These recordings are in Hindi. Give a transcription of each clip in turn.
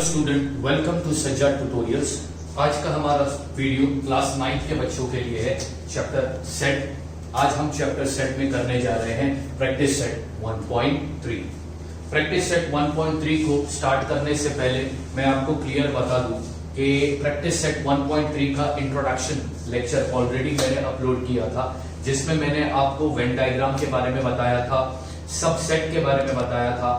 Student, welcome to Sajjad tutorials. आज का हमारा वीडियो क्लास 9 के बच्चों के लिए है, चैप्टर सेट। आज हम चैप्टर सेट में करने जा रहे हैं प्रैक्टिस सेट 1.3। प्रैक्टिस सेट 1.3 को स्टार्ट करने से पहले मैं आपको क्लियर बता दूं कि प्रैक्टिस सेट 1.3 का इंट्रोडक्शन लेक्चर ऑलरेडी मैंने अपलोड किया था, जिसमें मैंने आपको वेन डायग्राम के बारे में बताया था, सबसेट के बारे में बताया था,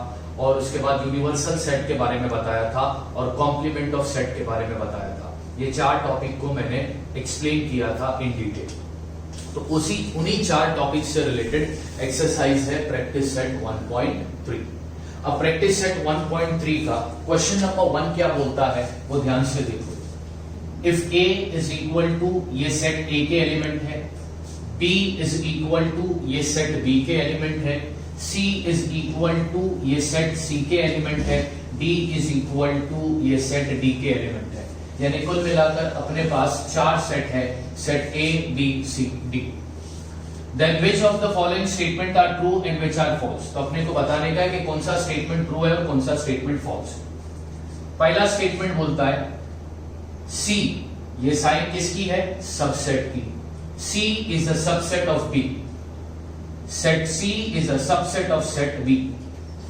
और उसके बाद यूनिवर्सल सेट के बारे में बताया था और कॉम्प्लीमेंट ऑफ सेट के बारे में बताया था। ये चार टॉपिक को मैंने एक्सप्लेन किया था इन डिटेल। तो उन्हीं चार टॉपिक से रिलेटेड एक्सरसाइज है प्रैक्टिस सेट 1.3। अब प्रैक्टिस सेट 1.3 का क्वेश्चन नंबर 1 क्या बोलता है वो ध्यान से देखो। If A is equal to, ये सेट ए के एलिमेंट है, बी इज इक्वल टू, ये सेट बी के एलिमेंट है, C इज इक्वल टू, ये सेट C के एलिमेंट है, D इज इक्वल टू, ये सेट D के एलिमेंट है। यानी कुल मिलाकर अपने पास चार सेट है, set A, B, C, D। Then which of the following statement are true and which are false? तो अपने को बताने का है कि कौन सा स्टेटमेंट ट्रू है और कौन सा स्टेटमेंट फॉल्स है। पहला स्टेटमेंट बोलता है C, ये साइन किसकी है? सबसेट की। C is a subset of B। Set C is a subset of set B।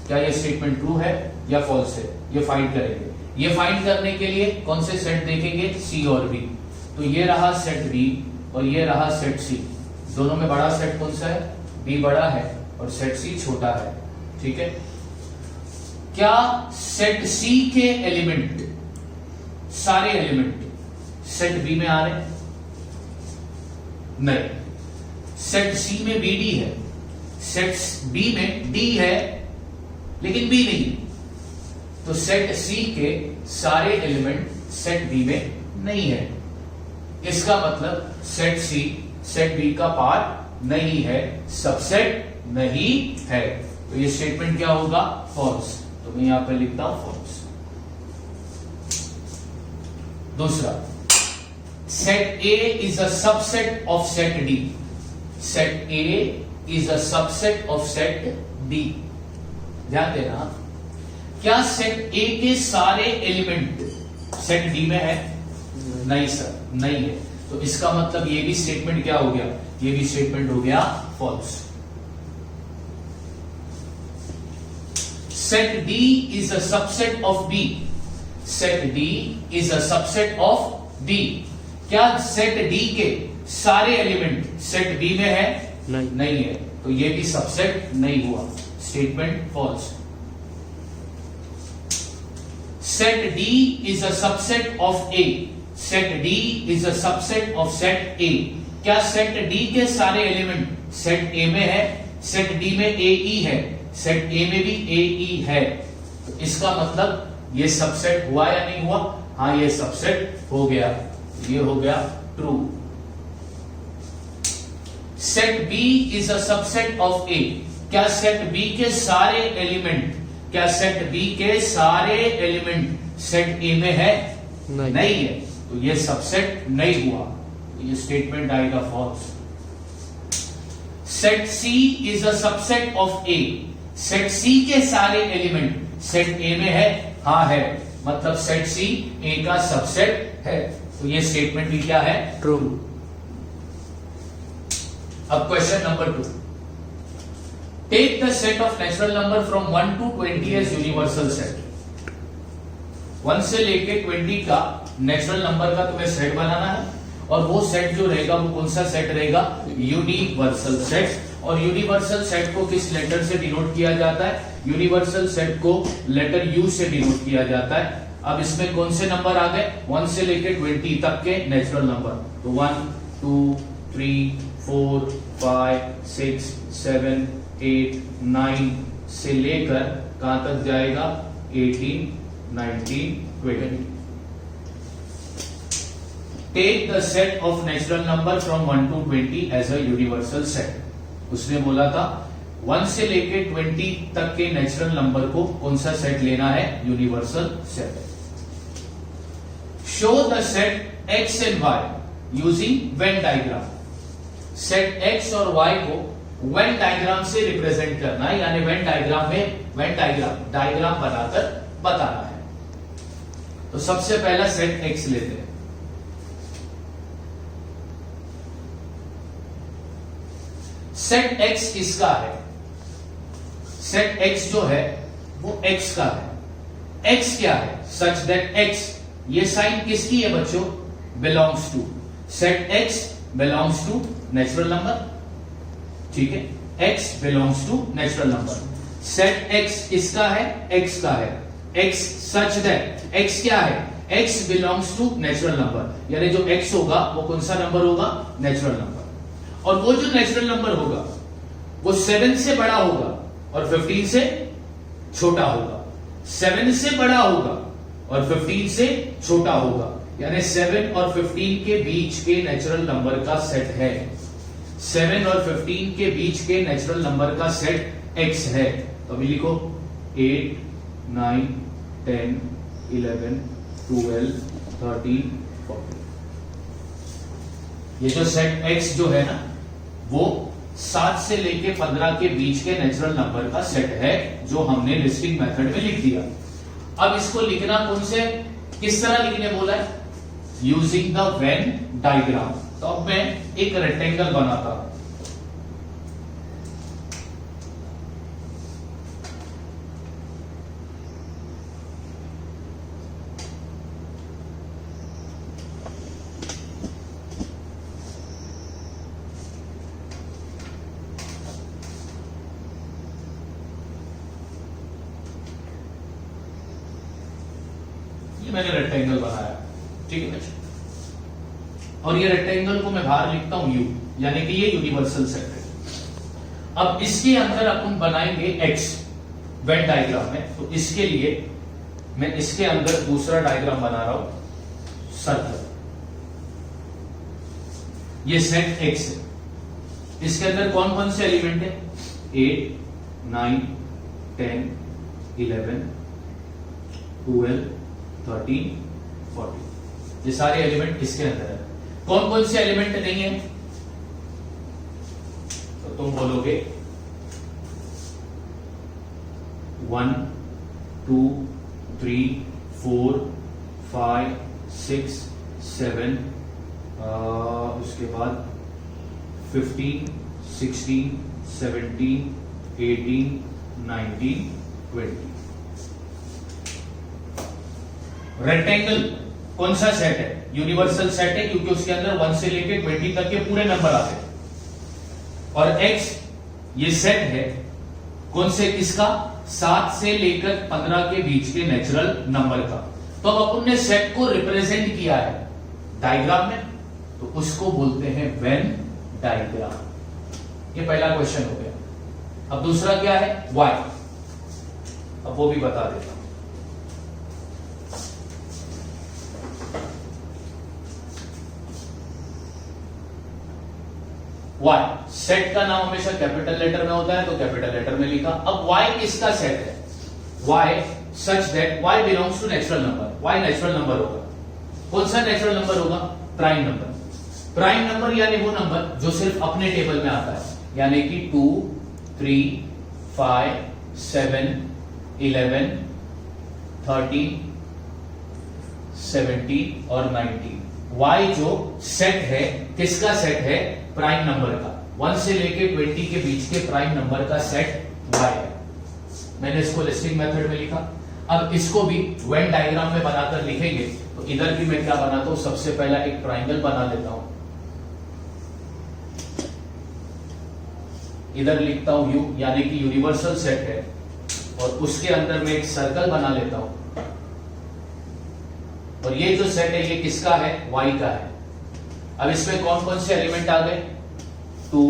क्या ये स्टेटमेंट ट्रू है या फॉल्स है? ये फाइंड करेंगे। ये फाइंड करने के लिए कौन से सेट देखेंगे? C और B। तो ये रहा सेट B और ये रहा सेट C। दोनों में बड़ा सेट कौन सा है? B बड़ा है और सेट C छोटा है। ठीक है। क्या सेट C के एलिमेंट, सारे एलिमेंट सेट B में आ रहे हैं? नहीं। सेट C में BD है, सेट B में D है लेकिन B नहीं, तो सेट C के सारे एलिमेंट सेट B में नहीं है। इसका मतलब सेट C सेट B का पार्ट नहीं है, सबसेट नहीं है। तो ये स्टेटमेंट क्या होगा? फॉल्स। तो मैं यहां पे लिखता हूं फॉल्स। दूसरा, set A is a subset of set D। Set A is a subset of set D। ध्यान देना, क्या सेट A के सारे एलिमेंट सेट D में है? नहीं सर, नहीं है। तो इसका मतलब ये भी स्टेटमेंट क्या हो गया? ये भी स्टेटमेंट हो गया false. Set D is a subset of B। Set D is a subset of D। क्या सेट D के सारे एलिमेंट सेट B में है? नहीं है। तो ये भी सबसेट नहीं हुआ, statement false. Set D is a subset of A। Set D is a subset of set A। क्या सेट D के सारे एलिमेंट सेट A में है? सेट D में AE है, सेट A में भी AE है। तो इसका मतलब ये सबसेट हुआ या नहीं हुआ? हाँ, ये सबसेट हो गया। ये हो गया true. Set B is a subset of A। क्या सेट B के सारे एलिमेंट, क्या सेट B के सारे एलिमेंट सेट A में है? नहीं है। तो ये सबसेट नहीं हुआ, तो ये स्टेटमेंट आएगा false. Set C is a subset of A। Set C के सारे एलिमेंट सेट A में है? हाँ है, मतलब सेट C A का सबसेट है। तो ये स्टेटमेंट भी क्या है? ट्रू। अब question number 2, take the set of natural number from 1 to 20 as universal set. 1 से लेके 20 का नेचुरल नंबर का तुम्हें सेट बनाना है, और वो सेट जो रहेगा वो कौन सा सेट रहेगा? Universal set. और यूनिवर्सल सेट को किस लेटर से डिनोट किया जाता है? यूनिवर्सल सेट को लेटर U से डिनोट किया जाता है। अब इसमें कौन से नंबर आ गए? 1 से लेके 20 तक के नेचुरल नंबर। तो 1 2 3 4 5 6 7 8 9 से लेकर कहां तक जाएगा? 18 19 20। Take the set of natural number from 1 to 20 as a universal set. उसने बोला था 1 से लेके 20 तक के नेचुरल नंबर को कौन सा सेट लेना है? Universal set. Show the set X and Y using Venn diagram. Set X और Y को वेन डायग्राम से रिप्रेजेंट करना है, यानी वेन डायग्राम में डायग्राम बनाकर बताना है। तो सबसे पहला सेट एक्स लेते हैं। सेट एक्स किसका है? सेट एक्स जो है वो एक्स का है। एक्स क्या है? सच दैट एक्स, ये साइन किसकी है बच्चों? Belongs to. Set X belongs to natural number, ठीक है, X belongs to natural number. Set X किसका है? एक्स का है। एक्स सच दैट, एक्स क्या है? X belongs to natural number, यानी जो एक्स होगा वो कौन सा नंबर होगा? Natural number. और वो जो नेचुरल नंबर होगा वो 7 से बड़ा होगा और 15 से छोटा होगा। 7 से बड़ा होगा और 15 से छोटा होगा, यानी 7 और 15 के बीच के नेचुरल नंबर का सेट है। 7 और 15 के बीच के नेचुरल नंबर का सेट x है। तो अभी लिखो 8, 9, 10, 11, 12, 13, 14। ये जो सेट x जो है ना वो 7 से लेके 15 के बीच के नेचुरल नंबर का सेट है, जो हमने लिस्टिंग मेथड में लिख दिया। अब इसको लिखना कौन से, किस तरह लिखने बोला है? Using the Venn diagram. तो अब मैं एक रेक्टेंगल बनाता हूं। ये मैंने रेक्टेंगल बनाया, ठीक है बच्चे। और ये रेक्टेंगल को मैं बाहर लिखता हूं यू, यानी कि ये यूनिवर्सल सेट है। अब इसके अंदर अपन बनाएंगे एक्स वेन डायग्राम में। तो इसके लिए मैं इसके अंदर दूसरा डायग्राम बना रहा हूं, सर्कल। ये सेट एक्स है, इसके अंदर कौन कौन से एलिमेंट है? 8, 9, 10, 11, 12, 13, 14। ये सारे एलिमेंट इसके अंदर है। कौन कौन से एलिमेंट नहीं है? तो तुम बोलोगे 1, 2, 3, 4, 5, 6, 7, उसके बाद 15, 16, 17, 18, 19, 20। रेक्टेंगल कौन सा सेट है? यूनिवर्सल सेट है, क्योंकि उसके अंदर 1 से लेकर 20 तक के पूरे नंबर आते हैं। और x ये सेट है कौन से, किसका? 7 से लेकर 15 के बीच के नेचुरल नंबर का। तो अब अपन ने सेट को रिप्रेजेंट किया है डायग्राम में, तो उसको बोलते हैं वेन डायग्राम। ये पहला क्वेश्चन हो गया। अब दूसरा क्या है? y। अब वो भी बता देता हूं। y, सेट का नाम हमेशा कैपिटल लेटर में होता है, तो कैपिटल लेटर में लिखा। अब y किसका सेट है? y such that y belongs to natural number. y natural number होगा। कौन सा नेचुरल नंबर होगा? Prime number. प्राइम नंबर यानी वो नंबर जो सिर्फ अपने टेबल में आता है, यानी कि 2, 3, 5, 7, 11, 13, 17 और 19। y जो सेट है, किसका सेट है? प्राइम नंबर का। 1 से लेके 20 के बीच के प्राइम नंबर का सेट y है। मैंने इसको लिस्टिंग मेथड में लिखा। अब इसको भी वेन डायग्राम में बनाकर लिखेंगे। तो इधर भी मैं क्या बनाता हूं? सबसे पहला एक ट्राइंगल बना लेता हूं, इधर लिखता हूं u, यानी कि यूनिवर्सल सेट है, और उसके अंदर मैं एक सर्कल बना लेता हूं। और ये जो सेट है ये किसका है? y का है। अब इसमें कौन कौन से एलिमेंट आ गए? 2,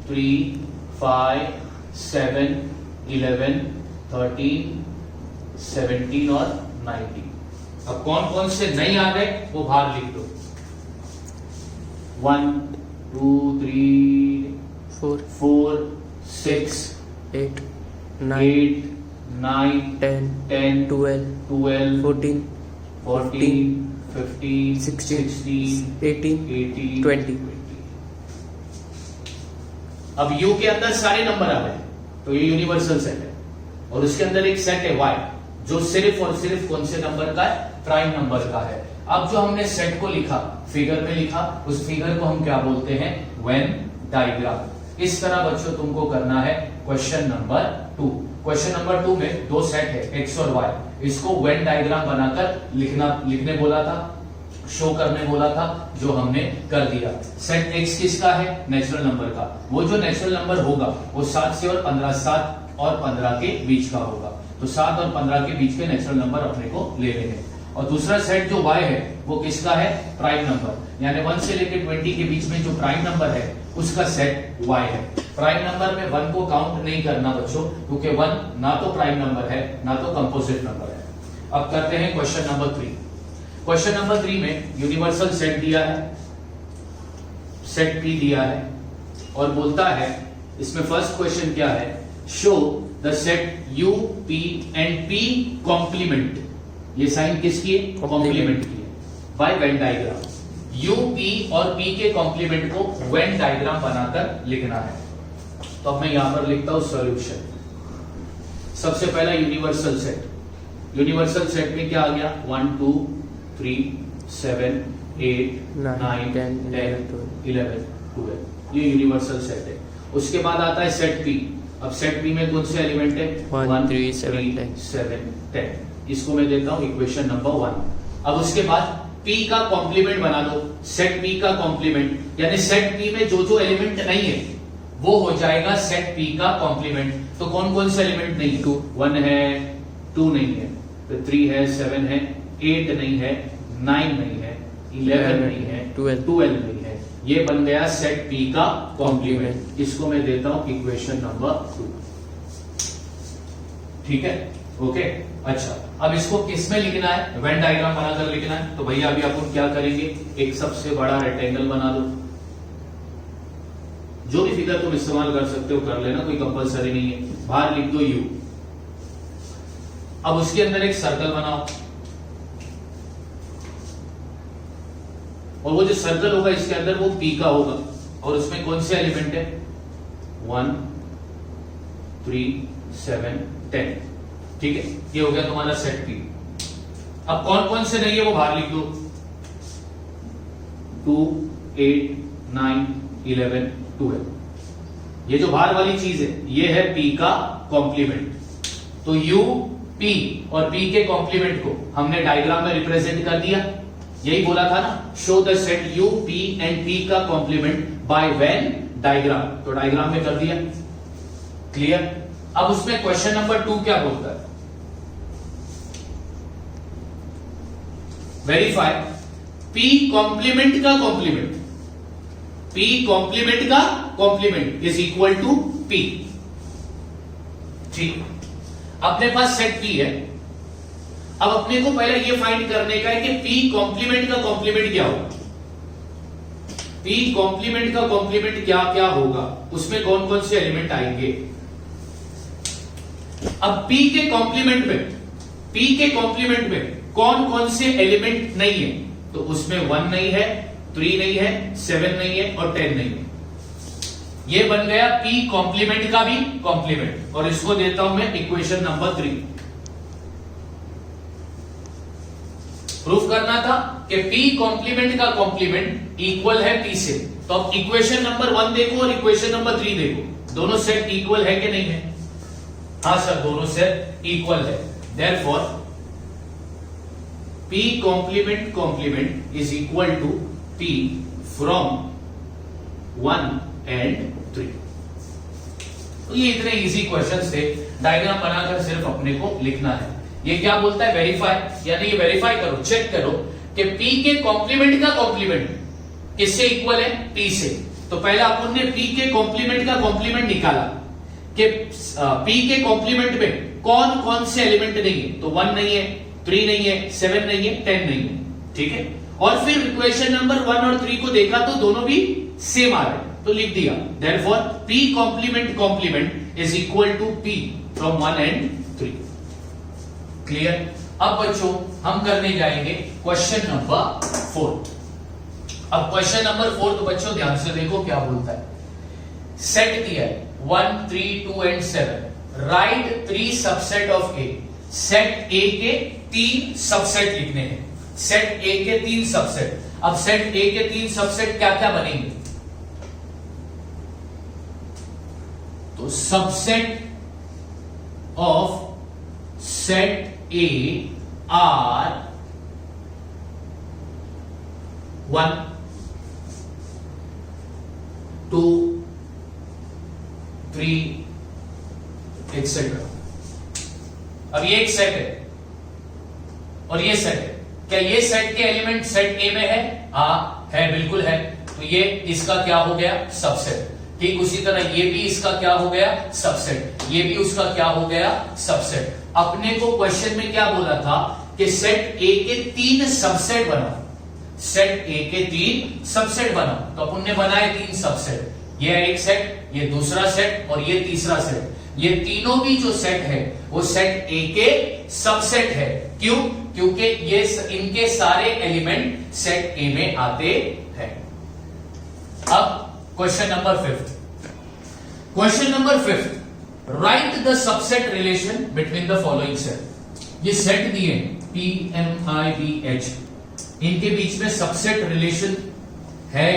3, 5, 7, 11, 13, 17 और 19। अब कौन कौन से नहीं आ गए वो बाहर लिख दो। 1, 2, 3, 4, 6, 8, 9, 10, 12, 14, 15, 16, 18, 20। अब U के अंदर सारे नंबर आ गए, तो ये यूनिवर्सल सेट है। और उसके अंदर एक सेट है Y, जो सिर्फ और सिर्फ कौन से नंबर का है, प्राइम नंबर का है। अब जो हमने सेट को लिखा, फिगर में लिखा, उस फिगर को हम क्या बोलते हैं, वेन डायग्राम। इस तरह बच्चों तुमको करना है क्वेश्चन नंबर 2। क्वेश्चन नंबर 2 में दो सेट है एक्स और वाई, इसको वेन डायग्राम बनाकर लिखने बोला था, शो करने बोला था, जो हमने कर दिया। सेट एक्स किसका है, नेचुरल नंबर का। वो जो नेचुरल नंबर होगा वो 7 से और 15, 7 और 15 के बीच का होगा। तो 7 और 15 के बीच के नेचुरल नंबर अपने को ले लेने हैं। और दूसरा सेट जो y है वो किसका है, प्राइम नंबर, यानी 1 से लेकर 20 के बीच में जो प्राइम नंबर है उसका सेट y है। प्राइम नंबर में 1 को काउंट नहीं करना बच्चों, क्योंकि 1 ना तो प्राइम नंबर है ना तो कंपोजिट नंबर है। अब करते हैं क्वेश्चन नंबर 3। क्वेश्चन नंबर 3 में यूनिवर्सल सेट दिया है, सेट P दिया है, और बोलता है इसमें फर्स्ट क्वेश्चन क्या है, show the set U, P and P complement. ये साइन किसकी है, कॉम्प्लीमेंट की है, by Venn diagram. U, P और P के कॉम्प्लीमेंट को वेन डायग्राम बनाकर लिखना है। तो अब मैं यहां पर लिखता हूं सॉल्यूशन। सबसे पहला यूनिवर्सल सेट, यूनिवर्सल सेट में क्या आ गया, 1 2 3 7 8 9 10 11 12, ये यूनिवर्सल सेट है। उसके बाद आता है सेट P। अब सेट P में कौन से एलिमेंट है, 1 3 7 10। इसको मैं देता हूं इक्वेशन नंबर 1। अब उसके बाद P का कॉम्प्लीमेंट बना दो, सेट P का कॉम्प्लीमेंट, यानी सेट P में जो जो एलिमेंट नहीं है वो हो जाएगा सेट P का कॉम्प्लीमेंट। तो कौन कौन से एलिमेंट नहीं है, 1 है, 2 नहीं है, फिर 3 है, 7 है, 8 नहीं है, 9 नहीं है, 11 नहीं है, 12 नहीं है। ये बन गया सेट P का कॉम्प्लीमेंट। इसको मैं देता हूं इक्वेशन नंबर 2। ठीक है, ओके। अच्छा, अब इसको किस में लिखना है, वेन डायग्राम बनाकर लिखना है। तो भैया अभी अपन क्या करेंगे, एक सबसे बड़ा रेक्टेंगल बना दो। जो भी फिगर तुम इस्तेमाल कर सकते हो कर लेना, कोई कंपलसरी नहीं है। बाहर लिख दो U। अब उसके अंदर एक सर्कल बनाओ, और वो जो सर्कल होगा इसके अंदर वो P का होगा, और उसमें कौन से एलिमेंट है, 1 3 7 10। ठीक है, ये हो गया तुम्हारा सेट P। अब कौन कौन से नहीं है वो बाहर लिख दो, 2 8 9 11 12। ये जो बाहर वाली चीज है ये है P का कॉम्प्लीमेंट। तो U, P और P के कॉम्प्लीमेंट को हमने डायग्राम में रिप्रेजेंट कर दिया। यही बोला था ना, show the set U, P and P का कॉम्प्लीमेंट बाय वेन डायग्राम। तो डायग्राम में कर दिया, क्लियर। अब उसमें क्वेश्चन नंबर 2 क्या बोलता है, वेरीफाई P कॉम्प्लीमेंट का कॉम्प्लीमेंट, P कॉम्प्लीमेंट का complement is equal to P। ठीक, अपने पास सेट P है। अब अपने को पहले ये फाइंड करने का है कि P कॉम्प्लीमेंट का कॉम्प्लीमेंट क्या होगा। P कॉम्प्लीमेंट का कॉम्प्लीमेंट क्या क्या होगा, उसमें कौन कौन से एलिमेंट आएंगे। अब P के कॉम्प्लीमेंट में कौन कौन से एलिमेंट नहीं है, तो उसमें 1 नहीं है, 3 नहीं है, 7 नहीं है और 10 नहीं है। ये बन गया P कॉम्प्लीमेंट का भी कॉम्प्लीमेंट, और इसको देता हूं मैं इक्वेशन नंबर 3। प्रूफ करना था कि P कॉम्प्लीमेंट का कॉम्प्लीमेंट इक्वल है P से। तो अब इक्वेशन नंबर 1 देखो और इक्वेशन नंबर 3 देखो, दोनों सेट इक्वल है कि नहीं है। हाँ सर, दोनों सेट इक्वल है। Therefore P complement is equal to P from 1 and 3। तो ये इतने इजी क्वेश्चंस थे, डायग्राम बनाकर सिर्फ अपने को लिखना है। ये क्या बोलता है, वेरीफाई, यानी ये वेरीफाई करो, चेक करो कि P के कॉम्प्लीमेंट का कॉम्प्लीमेंट किससे इक्वल है, P से। तो पहला अपन ने P के कॉम्प्लीमेंट का कॉम्प्लीमेंट निकाला कि P के कॉम्प्लीमेंट में कौन कौन से एलिमेंट नहीं है। तो 1 नहीं है, 3 नहीं है, 7 नहीं है, 10 नहीं है। ठीक है, और फिर इक्वेशन नंबर 1 और 3 को देखा तो दोनों भी सेम आ रहे, तो लिख दिया therefore P complement is equal to P from 1 and 3। Clear. अब बच्चों हम करने जाएंगे क्वेश्चन नंबर 4। अब क्वेश्चन नंबर 4 तो बच्चों ध्यान से देखो क्या बोलता है। सेट दिया है 1 3 2 and 7, right 3 subset of A। Set A के 3 सबसेट लिखने हैं, सेट ए के 3 सबसेट। अब सेट ए के 3 सबसेट क्या क्या बनेंगे? तो subset of set A R 1, 2, 3 etcetera. अब ये एक सेट है और ये सेट है। क्या ये सेट के एलिमेंट सेट ए में है? हाँ है, बिल्कुल है। तो ये इसका क्या हो गया? सबसेट। ठीक उसी तरह ये भी इसका क्या हो गया? सबसेट। ये भी उसका क्या हो गया? सबसेट। अपने को क्वेश्चन में क्या बोला था कि सेट ए के 3 सबसेट बनाओ, सेट ए के 3 सबसेट बनाओ। तो अपन ने बनाए 3 सबसेट। ये एक सेट, ये दूसरा सेट और ये तीसरा सेट। ये तीनों भी जो सेट है वो सेट ए के सबसेट है। क्यों? क्योंकि ये इनके सारे एलिमेंट सेट ए में आते हैं। अब question number 5। Question number 5, right the subset relation between the following set. ये सेट दिए पी एम आई बी एच, इनके बीच में सबसेट रिलेशन है?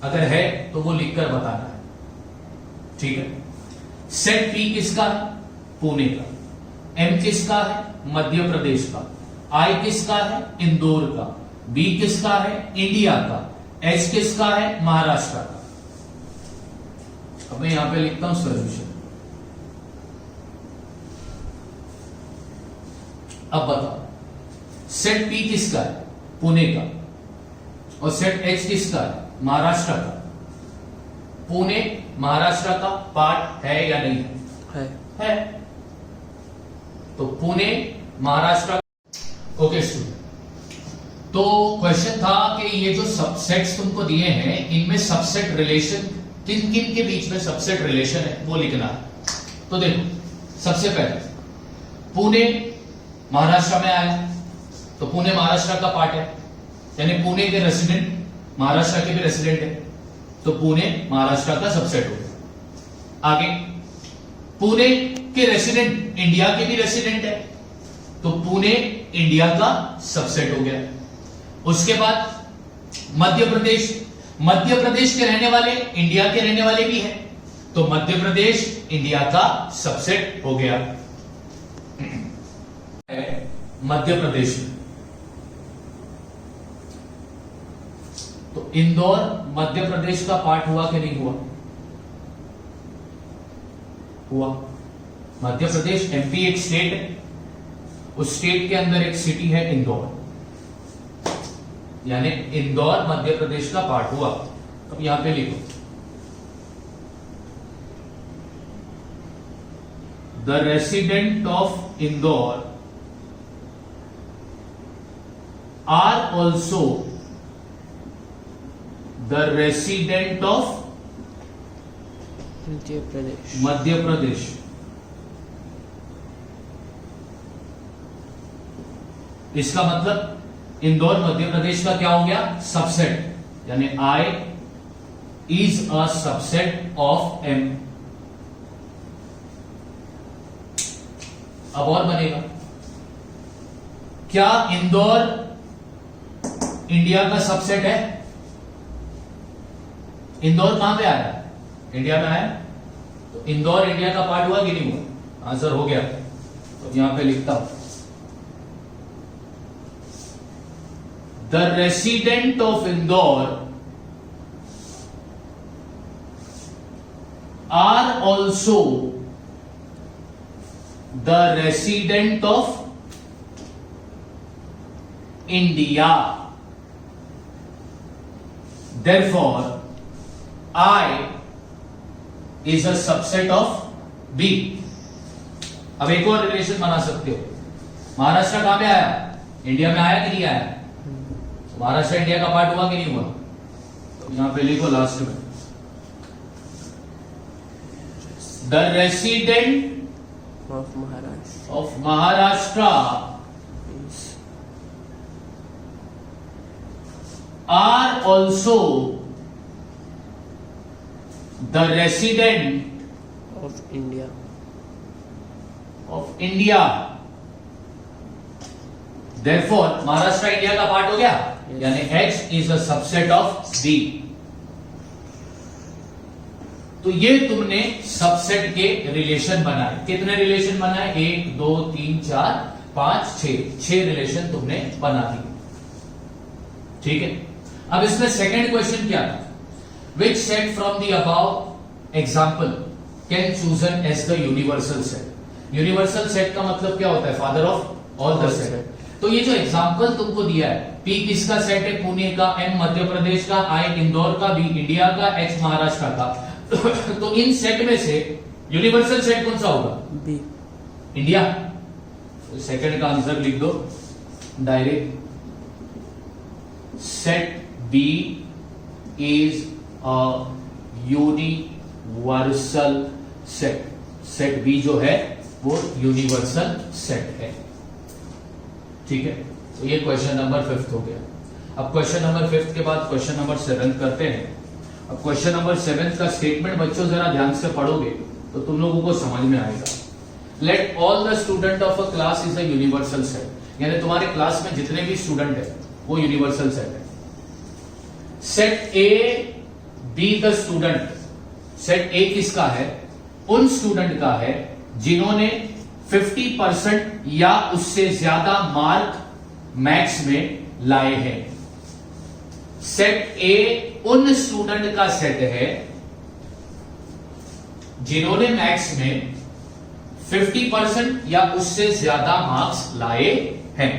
अगर है तो वो लिखकर बताना है। ठीक है। सेट पी किसका है? पुणे का। एम किसका है? मध्य प्रदेश का। आई किसका है? इंदौर का। बी किसका है? इंडिया का। एच किसका है? महाराष्ट्र का। अब मैं यहां पे लिखता हूं सॉल्यूशन। अब बताओ, सेट पी किसका है? पुणे का। और सेट एच किसका है? महाराष्ट्र का। पुणे महाराष्ट्र का पार्ट है या नहीं है? तो पुणे महाराष्ट्र। ओके स्टूडेंट, तो क्वेश्चन था कि ये जो सबसेट्स तुमको दिए हैं इनमें सबसेट रिलेशन किन किन के बीच में सबसेट रिलेशन है वो लिखना है। तो देखो, सबसे पहले पुणे महाराष्ट्र में आया, तो पुणे महाराष्ट्र का पार्ट है, यानी पुणे के रेसिडेंट महाराष्ट्र के भी रेसिडेंट है, तो पुणे महाराष्ट्र का सबसेट हो गया। आगे पुणे के रेसिडेंट इंडिया के भी रेसिडेंट है, तो पुणे इंडिया का सबसेट हो गया। उसके बाद मध्य प्रदेश के रहने वाले इंडिया के रहने वाले भी हैं, तो मध्य प्रदेश इंडिया का सबसेट हो गया। मध्य प्रदेश में तो इंदौर मध्य प्रदेश का पार्ट हुआ कि नहीं हुआ? हुआ। मध्य प्रदेश एमपी एक स्टेट है, उस स्टेट के अंदर एक सिटी है इंदौर, यानी इंदौर मध्य प्रदेश का पार्ट हुआ। अब यहां पे लिखो, the resident of Indore are also the resident of Madhya Pradesh. इसका मतलब इंदौर मध्य प्रदेश का क्या हो गया? सबसेट, यानी I is a subset of M. अब और बनेगा, क्या इंदौर इंडिया का सबसेट है? इंदौर कहां पे आया? इंडिया में आया, तो इंदौर इंडिया का पार्ट हुआ कि नहीं हुआ? आंसर हो गया। तो यहां पे लिखता हूं, the resident of Indore are also the resident of India, therefore I is a subset of B। अब एक और रिलेशन बना सकते हो, महाराष्ट्र कहां पे आया? इंडिया में आया कि नहीं आया? तो महाराष्ट्र इंडिया का पार्ट हुआ कि नहीं हुआ? तो यहां पे लिखो लास्ट में, the resident of Maharashtra are also the resident of India. of of India. Therefore Maharashtra India का पार्ट हो गया, यानी H is a subset of B। तो ये तुमने सबसेट के रिलेशन बनाए। कितने रिलेशन बनाए? 1 2 3 4 5 6 रिलेशन तुमने बना दिए। ठीक है, अब इसमें सेकंड क्वेश्चन क्या था? Which set from the above example can chosen as the universal set. Universal set का मतलब क्या होता है? Father of all the set. तो ये जो एग्जाम्पल तुमको दिया है, P किसका सेट है? पुणे का, M मध्य प्रदेश का, I इंदौर का, B इंडिया का, H महाराष्ट्र का। तो इन सेट में से यूनिवर्सल सेट कौन सा होगा? B। इंडिया। सेकंड का आंसर लिख दो direct. Set B is a universal set. Set B जो है वो यूनिवर्सल सेट है। ठीक है, तो ये क्वेश्चन नंबर 5 हो गया। अब क्वेश्चन नंबर 5 के बाद क्वेश्चन नंबर 7 करते हैं। अब क्वेश्चन नंबर 7 का स्टेटमेंट बच्चों जरा ध्यान से पढ़ोगे तो तुम लोगों को समझ में आएगा। Let all the student of a class is a universal set, यानी तुम्हारे क्लास में जितने भी स्टूडेंट है वो यूनिवर्सल सेट है। Set A be the student. Set ए किसका है? उन स्टूडेंट का है जिन्होंने 50% या उससे ज्यादा मार्क मैथ्स में लाए हैं। सेट ए उन स्टूडेंट का सेट है जिन्होंने मैथ्स में 50% या उससे ज्यादा मार्क्स लाए हैं।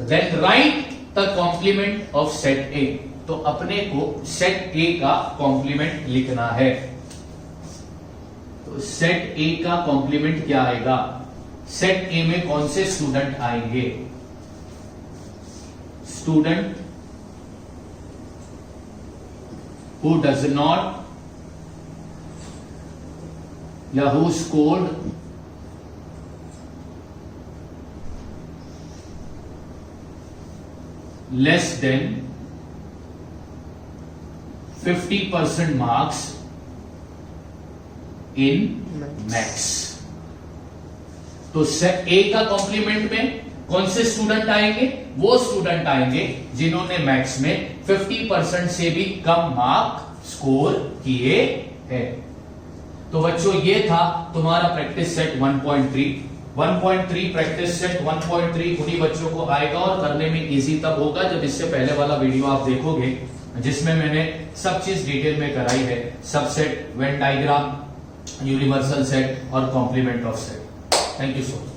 Then write the complement of set A. तो अपने को सेट ए का कॉम्प्लीमेंट लिखना है। तो सेट ए का कॉम्प्लीमेंट क्या आएगा? सेट ए में कौन से स्टूडेंट आएंगे? स्टूडेंट हु डज नॉट या who scored less than 50% marks in maths. तो सेट ए का कॉम्प्लीमेंट में कौन से स्टूडेंट आएंगे? वो स्टूडेंट आएंगे जिन्होंने मैथ्स में 50% से भी कम मार्क स्कोर किए हैं। तो बच्चों ये था तुम्हारा प्रैक्टिस सेट 1.3 प्रैक्टिस सेट 1.3 उन्हीं बच्चों को आएगा और करने में इजी तब होगा जब इससे पहले वाला वीडियो आप देखोगे जिसमें मैंने सब चीज डिटेल में कराई है। Subset, Venn diagram, universal set और complement of set. Thank you so much.